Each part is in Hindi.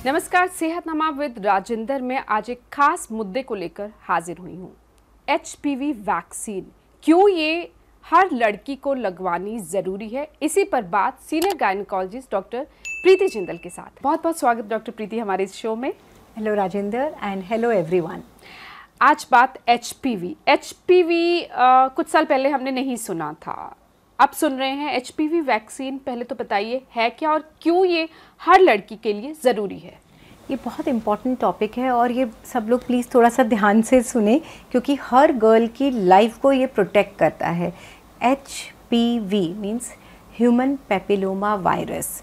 नमस्कार, सेहतनामा विद राजेंद्र में आज एक खास मुद्दे को लेकर हाजिर हुई हूँ। HPV वैक्सीन क्यों ये हर लड़की को लगवानी जरूरी है, इसी पर बात सीनियर गायनेकोलॉजिस्ट डॉक्टर प्रीति जिंदल के साथ। बहुत बहुत स्वागत डॉक्टर प्रीति हमारे इस शो में। Hello Rajendra and hello everyone. आज बात HPV कुछ साल पहले हमने नहीं सुना था, अब सुन रहे हैं। HPV वैक्सीन पहले तो बताइए है क्या और क्यों ये हर लड़की के लिए ज़रूरी है? ये बहुत इम्पॉर्टेंट टॉपिक है और ये सब लोग प्लीज़ थोड़ा सा ध्यान से सुने क्योंकि हर गर्ल की लाइफ को ये प्रोटेक्ट करता है। HPV means human papilloma virus.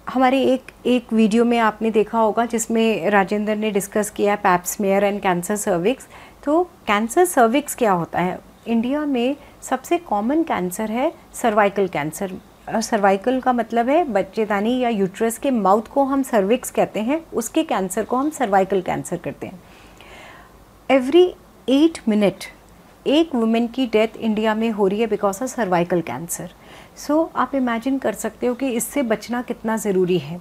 हमारे एक वीडियो में आपने देखा होगा जिसमें राजेंद्र ने डिस्कस किया pap smear and cancer cervix. तो कैंसर सर्विक्स क्या होता है? इंडिया में सबसे कॉमन कैंसर है सर्वाइकल कैंसर। सर्वाइकल का मतलब है बच्चेदानी या यूट्रस के माउथ को हम सर्विक्स कहते हैं, उसके कैंसर को हम सर्वाइकल कैंसर करते हैं। एवरी 8 मिनट एक वुमेन की डेथ इंडिया में हो रही है बिकॉज ऑफ सर्वाइकल कैंसर। सो आप इमेजिन कर सकते हो कि इससे बचना कितना ज़रूरी है।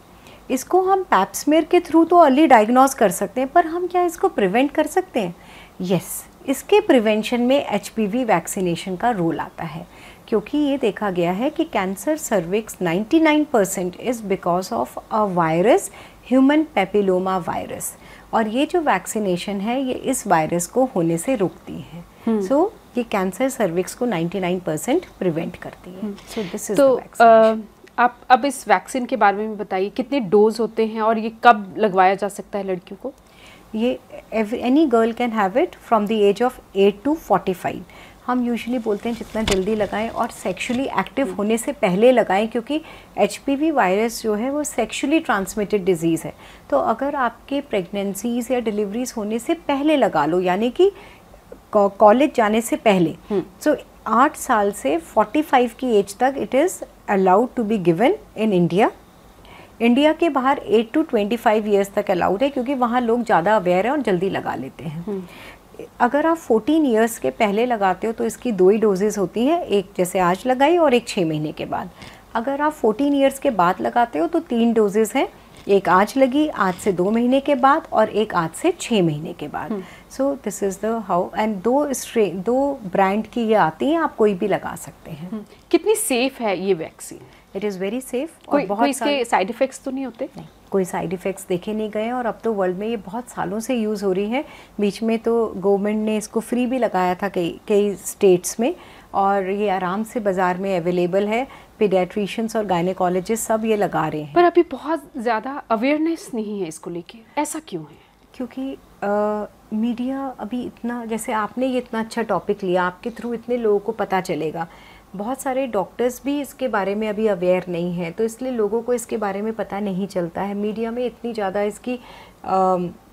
इसको हम पैप स्मीयर के थ्रू तो अर्ली डायग्नोज कर सकते हैं, पर हम क्या इसको प्रिवेंट कर सकते हैं? यस, इसके प्रिवेंशन में HPV वैक्सीनेशन का रोल आता है क्योंकि ये देखा गया है कि cancer cervix 99% is because of a virus, human papilloma virus, और ये जो वैक्सीनेशन है ये इस वायरस को होने से रोकती है। सो ये कैंसर सर्विक्स को 99% प्रिवेंट करती है। So this is the vaccination. आप अब इस वैक्सीन के बारे में बताइए, कितने डोज होते हैं और ये कब लगवाया जा सकता है लड़कियों को? ये any girl can have it from the age of 8 to 45। हम यूजुअली बोलते हैं जितना जल्दी लगाएं और सेक्सुअली एक्टिव होने से पहले लगाएं क्योंकि HPV वायरस जो है वो सेक्सुअली ट्रांसमिटेड डिजीज़ है। तो अगर आपके प्रेगनेंसीज या डिलीवरीज होने से पहले लगा लो, यानी कि कॉलेज जाने से पहले। सो 8 साल से 45 की एज तक it is allowed to be given in India. India के बाहर 8 to 25 ईयर्स तक अलाउड है क्योंकि वहाँ लोग ज़्यादा अवेयर हैं और जल्दी लगा लेते हैं। अगर आप 14 ईयर्स के पहले लगाते हो तो इसकी 2 ही डोजेज़ होती हैं, एक जैसे आज लगाई और एक 6 महीने के बाद। अगर आप 14 ईयर्स के बाद लगाते हो तो 3 डोजेज़ हैं, एक आज लगी आज से 2 महीने के बाद और एक आज से 6 महीने के बाद। So this is the how. And 2 brand की ये आती हैं, आप कोई भी लगा सकते हैं। कितनी सेफ है ये vaccine? It is very safe. कोई इसके साइड इफ़ेक्ट्स तो नहीं होते? नहीं, कोई साइड इफ़ेक्ट्स देखे नहीं गए और अब तो वर्ल्ड में ये बहुत सालों से यूज़ हो रही है। बीच में तो गवर्नमेंट ने इसको फ्री भी लगाया था कई स्टेट्स में, और ये आराम से बाज़ार में अवेलेबल है। पीडियाट्रिशियंस और गायनेकोलॉजिस्ट सब ये लगा रहे हैं। पर अभी बहुत ज़्यादा अवेयरनेस नहीं है इसको लेके, ऐसा क्यों है? क्योंकि मीडिया अभी इतना, जैसे आपने ये इतना अच्छा टॉपिक लिया, आपके थ्रू इतने लोगों को पता चलेगा। बहुत सारे डॉक्टर्स भी इसके बारे में अभी अवेयर नहीं है, तो इसलिए लोगों को इसके बारे में पता नहीं चलता है। मीडिया में इतनी ज़्यादा इसकी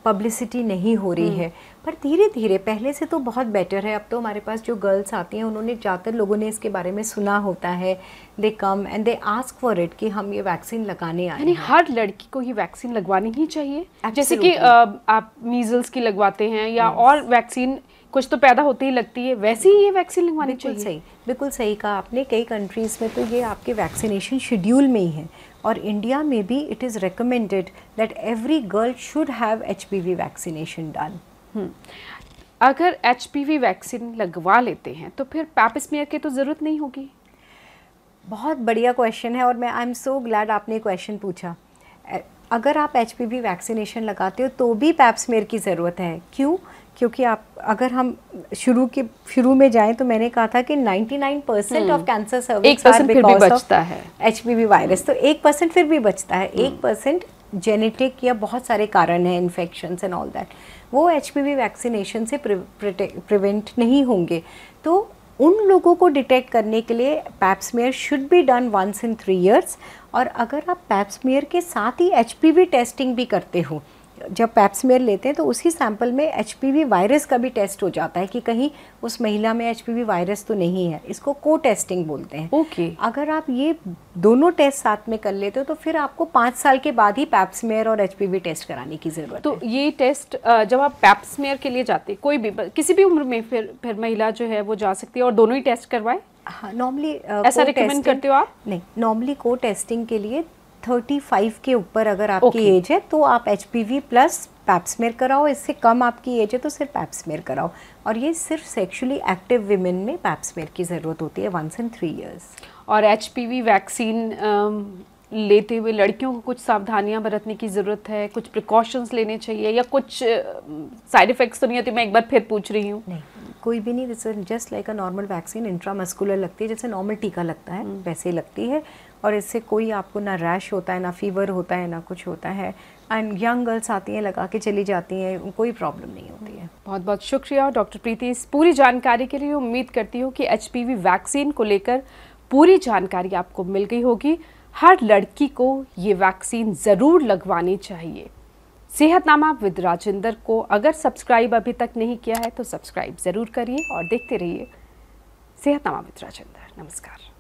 पब्लिसिटी नहीं हो रही है, पर धीरे धीरे पहले से तो बहुत बेटर है। अब तो हमारे पास जो गर्ल्स आती हैं उन्होंने, ज़्यादातर लोगों ने इसके बारे में सुना होता है। They come and they ask for it कि हम ये वैक्सीन लगाने आए। यानी हर लड़की को ये वैक्सीन लगवानी ही चाहिए? जैसे कि आप मीजल्स की लगवाते हैं या और वैक्सीन कुछ तो पैदा होते ही लगती है, वैसे ही ये वैक्सीन लगवानी चाहिए? बिल्कुल सही कहा आपने। कई कंट्रीज़ में तो ये आपके वैक्सीनेशन शेड्यूल में ही है, और इंडिया में भी it is recommended that every girl should have HPV vaccination done. अगर HPV वैक्सीन लगवा लेते हैं तो फिर पैप स्मीयर की तो ज़रूरत नहीं होगी? बहुत बढ़िया क्वेश्चन है और मैं आई एम सो ग्लैड आपने क्वेश्चन पूछा। अगर आप HPV वैक्सीनेशन लगाते हो तो भी पैप स्मीयर की ज़रूरत है। क्यों? क्योंकि आप, अगर हम शुरू में जाएं तो मैंने कहा था कि 99% of cancer cervix are because of HPV virus. तो 1% फिर भी बचता है। 1% जेनेटिक या बहुत सारे कारण हैं, इन्फेक्शंस एंड ऑल दैट, वो HPV वैक्सीनेशन से प्रिवेंट नहीं होंगे। तो उन लोगों को डिटेक्ट करने के लिए pap smear should be done once in 3 years। और अगर आप पैप स्मीयर के साथ ही HPV टेस्टिंग भी करते हो, जब पैप स्मीयर लेते हैं तो उसी सैंपल में HPV वायरस का भी टेस्ट हो जाता है कि कहीं उस महिला में HPV वायरस तो नहीं है। इसको को टेस्टिंग बोलते हैं। ओके। अगर आप ये दोनों टेस्ट साथ में कर लेते हो तो फिर आपको 5 साल के बाद ही पैप स्मीयर और HPV टेस्ट कराने की ज़रूरत है। तो ये टेस्ट जब आप पैप स्मीयर के लिए जाते, कोई भी किसी भी उम्र में फिर महिला जो है वो जा सकती है और दोनों ही टेस्ट करवाए? हाँ, नॉर्मली ऐसा रिकमेंड करते हो आप? नहीं, नॉर्मली को टेस्टिंग के लिए 35 के ऊपर अगर आपकी एज है तो आप HPV प्लस पैप्समेयर कराओ, इससे कम आपकी एज है तो सिर्फ पैप्समेयर कराओ। और ये सिर्फ सेक्सुअली एक्टिव विमेन में पैप्समेयर की ज़रूरत होती है 1 in 3 years। और HPV वैक्सीन लेते हुए लड़कियों को कुछ सावधानियां बरतने की ज़रूरत है, कुछ प्रिकॉशंस लेने चाहिए, या कुछ साइड इफ़ेक्ट्स तो नहीं होते? मैं एक बार फिर पूछ रही हूँ। नहीं, कोई भी नहीं। This just like a normal vaccine, intramuscular लगती है, जैसे नॉर्मल टीका लगता है वैसे ही लगती है। और इससे कोई आपको ना रैश होता है, ना फीवर होता है, ना कुछ होता है। एंड यंग गर्ल्स आती हैं, लगा के चली जाती हैं, कोई प्रॉब्लम नहीं होती है। बहुत बहुत शुक्रिया डॉक्टर प्रीति इस पूरी जानकारी के लिए। उम्मीद करती हूँ कि HPV वैक्सीन को लेकर पूरी जानकारी आपको मिल गई होगी। हर लड़की को ये वैक्सीन ज़रूर लगवानी चाहिए। सेहतनामा विद राजेंद्र को अगर सब्सक्राइब अभी तक नहीं किया है तो सब्सक्राइब ज़रूर करिए और देखते रहिए सेहतनामा विद राजेंद्र। नमस्कार।